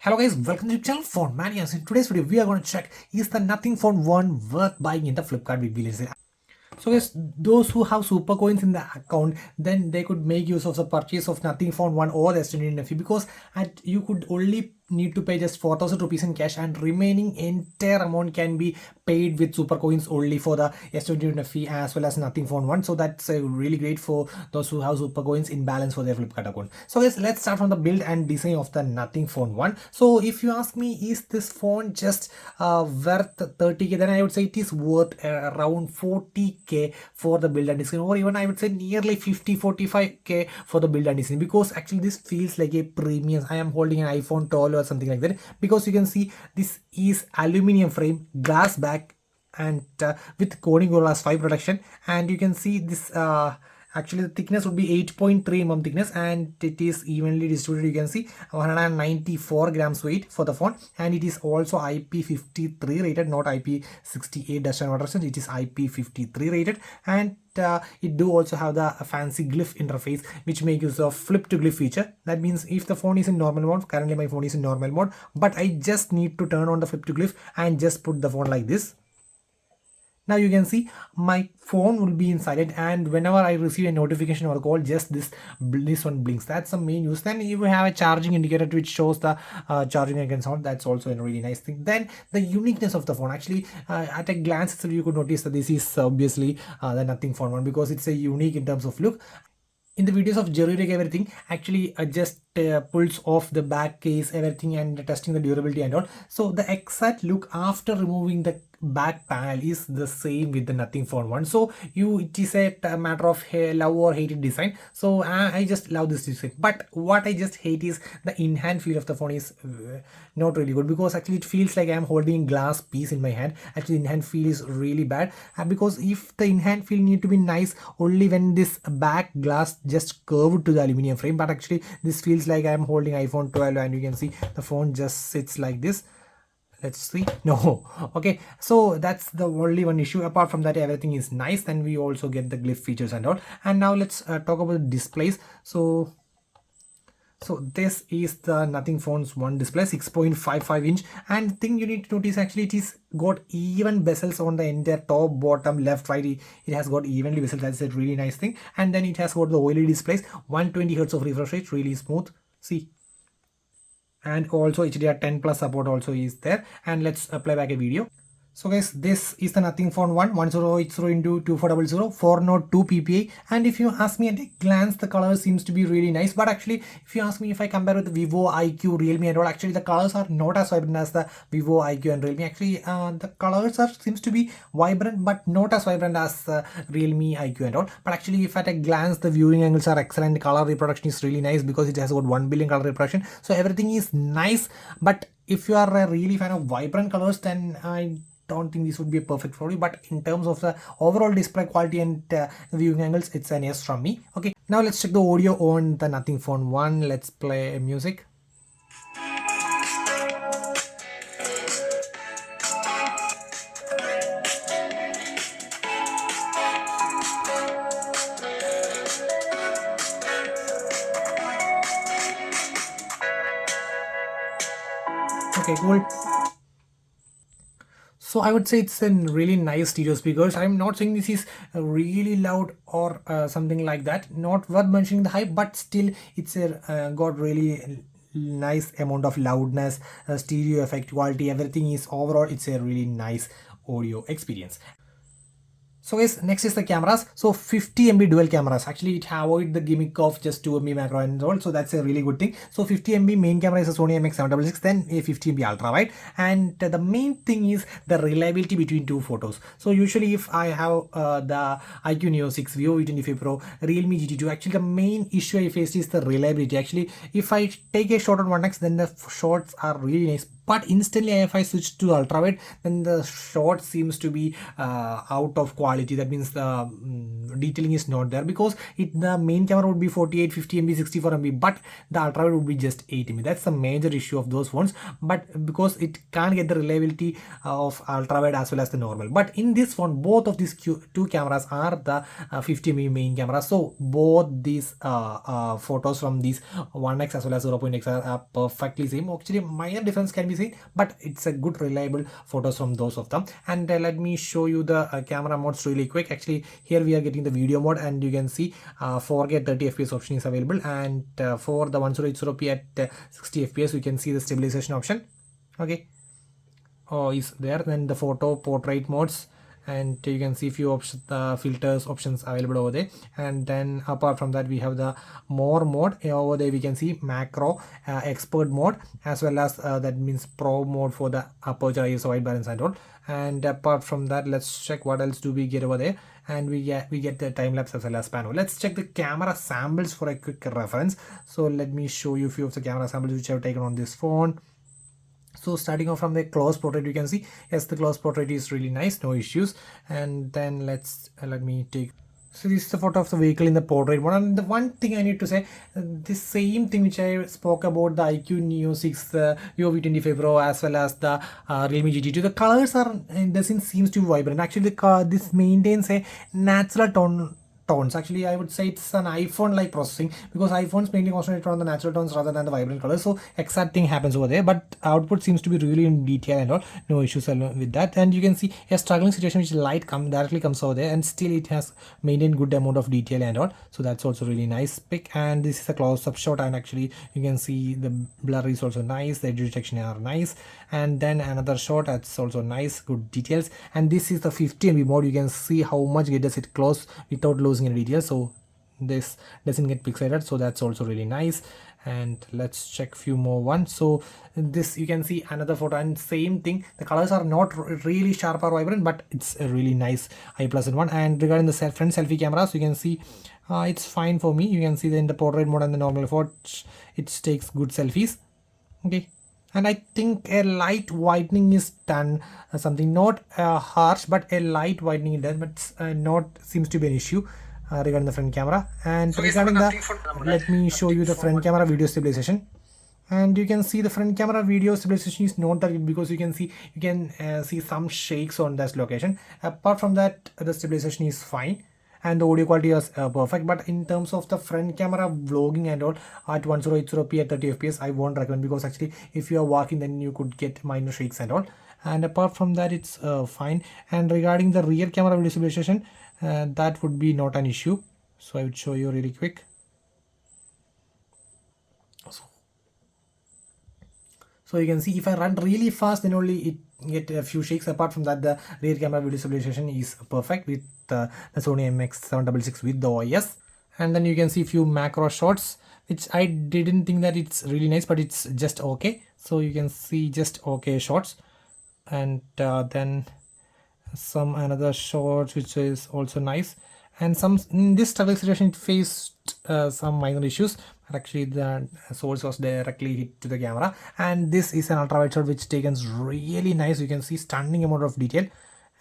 Hello guys, welcome to the channel Phone1. In today's video, we are going to check is the Nothing Phone 1 worth buying in the Flipkart big billion sale. So guys, those who have super coins in the account, then they could make use of the purchase of Nothing Phone 1 or the estimated fee, because you could only need to pay just 4,000 rupees in cash, and remaining entire amount can be paid with super coins only for the estimated fee as well as Nothing Phone 1. So that's really great for those who have super coins in balance for their Flipkart account. So guys, let's start from the build and design of the Nothing Phone 1. So if you ask me, is this phone just worth 30k, then I would say it is worth around 40k for the build and design, or even I would say nearly 50-45k for the build and design, because actually this feels like a premium. I am holding an iPhone 12 or something like that, because you can see this is aluminum frame, glass back, and with Corning Gorillaz 5 protection. And you can see this actually the thickness would be 8.3 mm thickness, and it is evenly distributed. You can see 194 grams weight for the phone, and it is also IP53 rated, not IP68-1. It is IP53 rated, and it do also have the fancy glyph interface, which make use of flip to glyph feature. That means if the phone is in normal mode, currently my phone is in normal mode, but I just need to turn on the flip to glyph and just put the phone like this. Now you can see my phone will be in silent, and whenever I receive a notification or a call, just this one blinks. That's the main use. Then you have a charging indicator which shows the charging against on. That's also a really nice thing. Then the uniqueness of the phone, actually at a glance itself you could notice that this is obviously the Nothing Phone 1, because it's a unique in terms of look. In the videos of Jerry everything actually just pulls off the back case, everything, and testing the durability and all. So the exact look after removing the back panel is the same with the Nothing Phone 1. So it is a matter of love or hated design. So I just love this design, but what I just hate is the in-hand feel of the phone is not really good, because actually it feels like I'm holding glass piece in my hand. Actually in-hand feel is really bad, because if the in-hand feel need to be nice only when this back glass just curved to the aluminum frame, but actually this feels like I'm holding iPhone 12, and you can see the phone just sits like this. Let's see. No. Okay, so that's the only one issue. Apart from that, everything is nice. Then we also get the glyph features and all. And now let's talk about displays. So this is the Nothing Phone's 1 display, 6.55 inch, and thing you need to notice, actually it is got even bezels on the entire top, bottom, left, right. It has got evenly bezels. That's a really nice thing. And then it has got the OLED displays, 120 Hz of refresh rate, really smooth. See, and also HDR10 plus support also is there. And let's play back a video. So guys, this is the Nothing Phone 1, 1080 into 2400, 402 ppi. And if you ask me at a glance, the color seems to be really nice. But actually, if you ask me, if I compare with the Vivo, IQ, Realme and all, actually the colors are not as vibrant as the Vivo, IQ and Realme. Actually, the colors seems to be vibrant, but not as vibrant as Realme, IQ and all. But actually, if at a glance, the viewing angles are excellent. Color reproduction is really nice, because it has got 1 billion color reproduction. So everything is nice. But if you are a really fan of vibrant colors, then I don't think this would be perfect for you. But in terms of the overall display quality and viewing angles, it's an yes from me. Okay, now let's check the audio on the Nothing Phone 1. Let's play music. Okay, cool. So I would say it's a really nice stereo speakers. I'm not saying this is really loud or something like that. Not worth mentioning the hype, but still it's got really nice amount of loudness, stereo effect quality. Everything is overall, it's a really nice audio experience. So guys, next is the cameras. So 50 MB dual cameras. Actually, it avoid the gimmick of just 2 MB macro and all. So that's a really good thing. So 50 MB main camera is a Sony IMX766, then a 50 MB ultra wide. And the main thing is the reliability between two photos. So usually if I have the IQ Neo 6, Vivo V25 Pro, Realme GT2, actually the main issue I faced is the reliability. Actually, if I take a shot on 1x, then the shots are really nice. but instantly if I switch to ultrawide, then the shot seems to be out of quality. That means the detailing is not there, because the main camera would be 48, 50 MB, 64 MB, but the ultrawide would be just 8 MB. That's the major issue of those phones, but because it can't get the reliability of ultrawide as well as the normal. But in this phone, both of these two cameras are the 50 MB main camera, so both these photos from these 1x as well as 0.x are perfectly same. Actually minor difference can be seen, but it's a good reliable photos from those of them. And let me show you the camera modes really quick. Actually here we are getting the video mode, and you can see 4K 30 fps option is available, and for the 1080p at 60 fps, we can see the stabilization option. Okay, is there. Then the photo portrait modes, and you can see few options, filters options available over there. And then apart from that, we have the more mode over there. We can see macro, expert mode, as well as that means pro mode for the aperture, ISO, white balance and all. And apart from that, let's check what else do we get over there. And we get the time lapse as well as pano. Let's check the camera samples for a quick reference. So let me show you a few of the camera samples which I have taken on this phone. So starting off from the close portrait, you can see yes, the close portrait is really nice, no issues. And then let me take, so this is the photo of the vehicle in the portrait mode. And the one thing I need to say, the same thing which I spoke about the IQ Neo 6, the Vivo V25 Pro, as well as the Realme GT2, the colors are doesn't seems to be vibrant. Actually the car, this maintains a natural tones. Actually I would say it's an iPhone like processing, because iPhones mainly concentrate on the natural tones rather than the vibrant colors. So exact thing happens over there, but output seems to be really in detail and all, no issues with that. And you can see a struggling situation which light directly comes over there, and still it has maintained good amount of detail and all. So that's also really nice pic. And this is a close-up shot, and actually you can see the blur is also nice, the edge detection are nice. And then another shot, that's also nice, good details. And this is the 50 MB mode. You can see how much does it close without losing any details, so this doesn't get pixelated, so that's also really nice. And let's check few more ones. So this, you can see another photo, and same thing, the colors are not really sharp or vibrant, but it's a really nice I+1 one. And regarding the front selfie cameras, you can see it's fine for me. You can see that in the portrait mode and the normal mode, it takes good selfies. Okay, and I think a light whitening is done, something not harsh, but a light whitening is done, but not seems to be an issue regarding the front camera. And so regarding the, let me show you the front camera video stabilization. And you can see the front camera video stabilization is not that good, because you can see some shakes on this location. Apart from that, the stabilization is fine, and the audio quality is perfect. But in terms of the front camera vlogging and all at 1080p at 30 fps, I won't recommend, because actually if you are walking, then you could get minor shakes and all. And apart from that, it's fine. And regarding the rear camera video stabilization, that would be not an issue, so I would show you really quick. So you can see if I run really fast, then only it get a few shakes. Apart from that, the rear camera video stabilization is perfect with the Sony MX766 with the OIS. And then you can see few macro shots, which I didn't think that it's really nice, but it's just okay. So you can see just okay shots. And then some another shots which is also nice. And some in this struggle situation, it faced some minor issues, but actually the source was directly hit to the camera. And this is an ultra wide shot which taken really nice. You can see stunning amount of detail.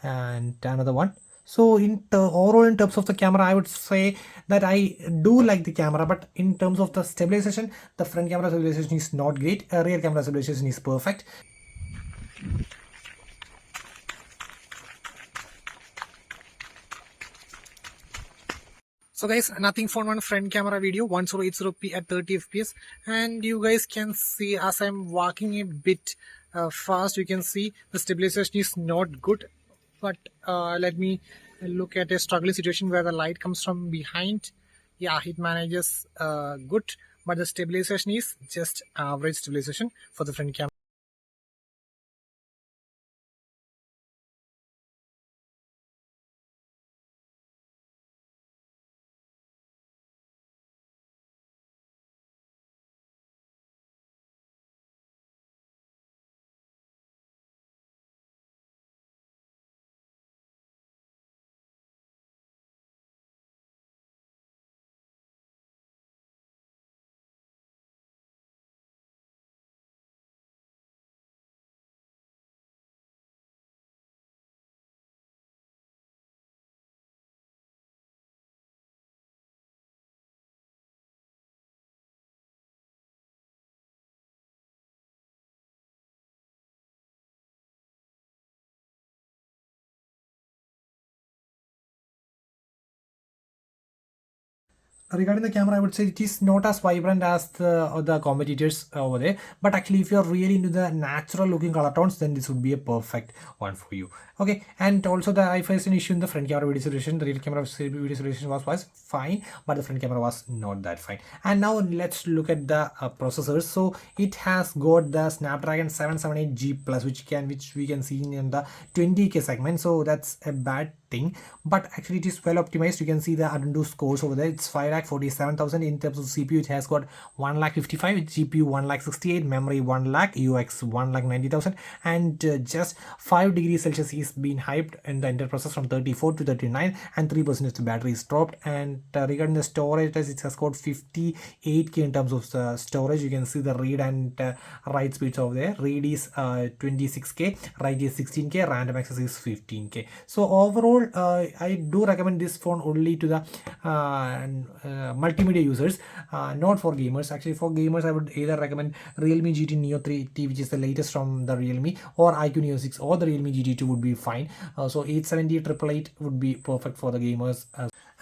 And another one. So in overall, in terms of the camera, I would say that I do like the camera, but in terms of the stabilization, the front camera stabilization is not great. Rear camera stabilization is perfect. So guys, nothing phone one front camera video 1080p at 30 fps, and you guys can see as I'm walking a bit fast, you can see the stabilization is not good. But let me look at a struggling situation where the light comes from behind. Yeah, it manages good, but the stabilization is just average stabilization for the front camera. regarding the camera, I would say it is not as vibrant as the other competitors over there. But actually, if you're really into the natural looking color tones, then this would be a perfect one for you. Okay, and also I faced an issue in the front camera video resolution. The rear camera video resolution was fine, but the front camera was not that fine. And now let's look at the processors. So it has got the Snapdragon 778G Plus, which we can see in the 20K segment. So that's a bad thing, but actually it is well optimized. You can see the Antutu scores over there. It's 5,47,000. In terms of CPU, it has got 1,55,000, GPU 1,68,000, memory 1,00,000, UX 1,90,000, and just 5 degrees Celsius is being hyped in the Intel process from 34 to 39, and 3% the battery is dropped. And regarding the storage, it has got 58K in terms of the storage. You can see the read and write speeds over there. Read is 26K, write is 16K, random access is 15K. So overall, I do recommend this phone only to the multimedia users, not for gamers. Actually, for gamers, I would either recommend Realme GT Neo 3T, which is the latest from the Realme, or iQOO Neo 6, or the Realme GT2 would be fine. So 870 888 would be perfect for the gamers.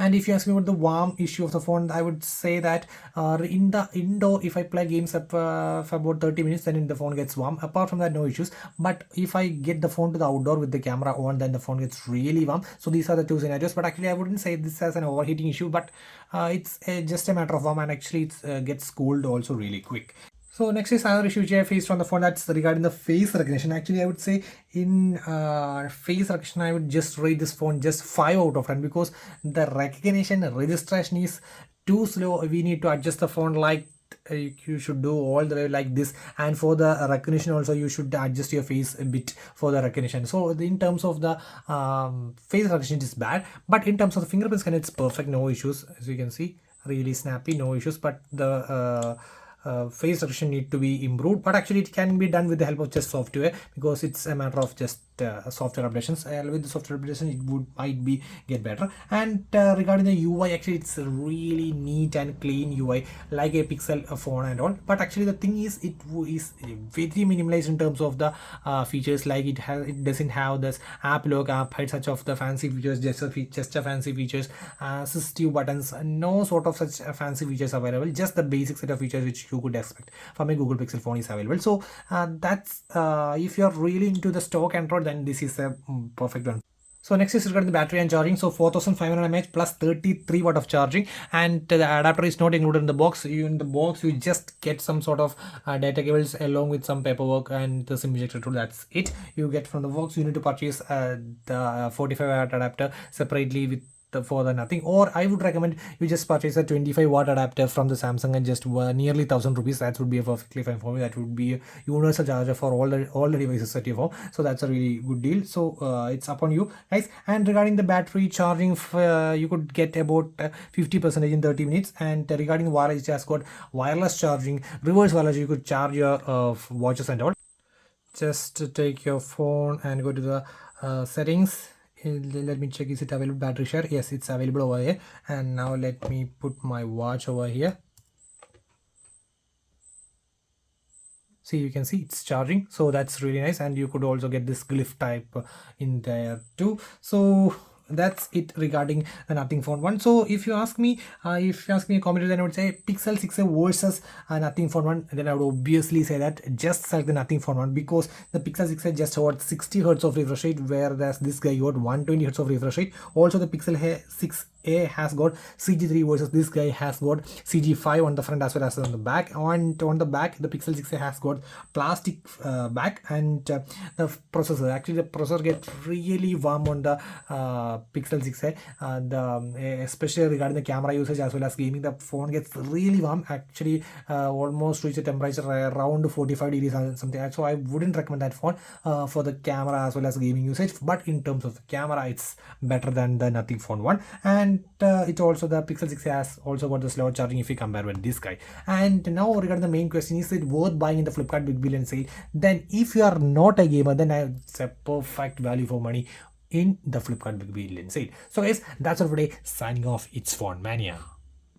And if you ask me about the warm issue of the phone, I would say that in the indoor, if I play games up for about 30 minutes, then the phone gets warm. Apart from that, no issues. But if I get the phone to the outdoor with the camera on, then the phone gets really warm. So these are the two scenarios. But actually, I wouldn't say this as an overheating issue, but it's just a matter of warm, and actually it gets cooled also really quick. So next is another issue which I faced on the phone, that's regarding the face recognition. Actually, I would say in face recognition, I would just rate this phone just 5 out of 10, because the recognition registration is too slow. We need to adjust the phone like you should do all the way like this, and for the recognition also you should adjust your face a bit for the recognition. So in terms of the face recognition, it is bad, but in terms of the fingerprint scan, it's perfect, no issues. As you can see, really snappy, no issues. But the face recognition need to be improved, but actually it can be done with the help of just software, because it's a matter of just software updations. With the software updation, it might be get better. And regarding the UI, actually it's a really neat and clean UI, like a Pixel phone and all. But actually the thing is, it is very minimalized in terms of the features. Like it doesn't have this app lock, app hide, such of the fancy features, just a fancy features, assistive buttons, no sort of such fancy features available. Just the basic set of features which you could expect from a Google Pixel phone is available. So that's if you're really into the stock Android, then this is a perfect one. So next is regarding the battery and charging. So 4500 mAh plus 33 watt of charging, and the adapter is not included in the box. In the box, you just get some sort of data cables along with some paperwork and the SIM ejector tool. That's it you get from the box. You need to purchase the 45 watt adapter separately with for the nothing, or I would recommend you just purchase a 25 watt adapter from the Samsung and just nearly 1000 rupees. That would be a perfectly fine for me. That would be a universal charger for all the devices at your home. So that's a really good deal. So it's upon you guys. And regarding the battery charging, you could get about 50% in 30 minutes. And regarding wireless, it has got wireless charging, reverse wireless. You could charge your watches and all. Just take your phone and go to the settings. Let me check, is it available battery share? Yes, it's available over here. And now let me put my watch over here. See, you can see it's charging, so that's really nice. And you could also get this glyph type in there too. So that's it regarding the Nothing Phone 1. So if you ask me a commentator, then I would say Pixel 6a versus Nothing Phone 1, then I would obviously say that just select the Nothing Phone 1, because the Pixel 6a just got 60 Hz of refresh rate, whereas this guy got 120 Hz of refresh rate. Also the Pixel 6a has got CG3 versus this guy has got CG5 on the front as well as on the back. And on the back, the Pixel 6a has got plastic back, and the processor, actually the processor gets really warm on the Pixel 6a, especially regarding the camera usage as well as gaming. The phone gets really warm, actually almost reach a temperature around 45 degrees or something. So I wouldn't recommend that phone for the camera as well as gaming usage. But in terms of the camera, it's better than the Nothing Phone 1. And it also, the Pixel 6 has also got the slower charging if you compare with this guy. And now regarding the main question, is it worth buying in the Flipkart Big Billion Sale? Then if you are not a gamer, then it's a perfect value for money in the Flipkart Big Billion Sale. So guys, that's all for today. Signing off, it's Phone Mania.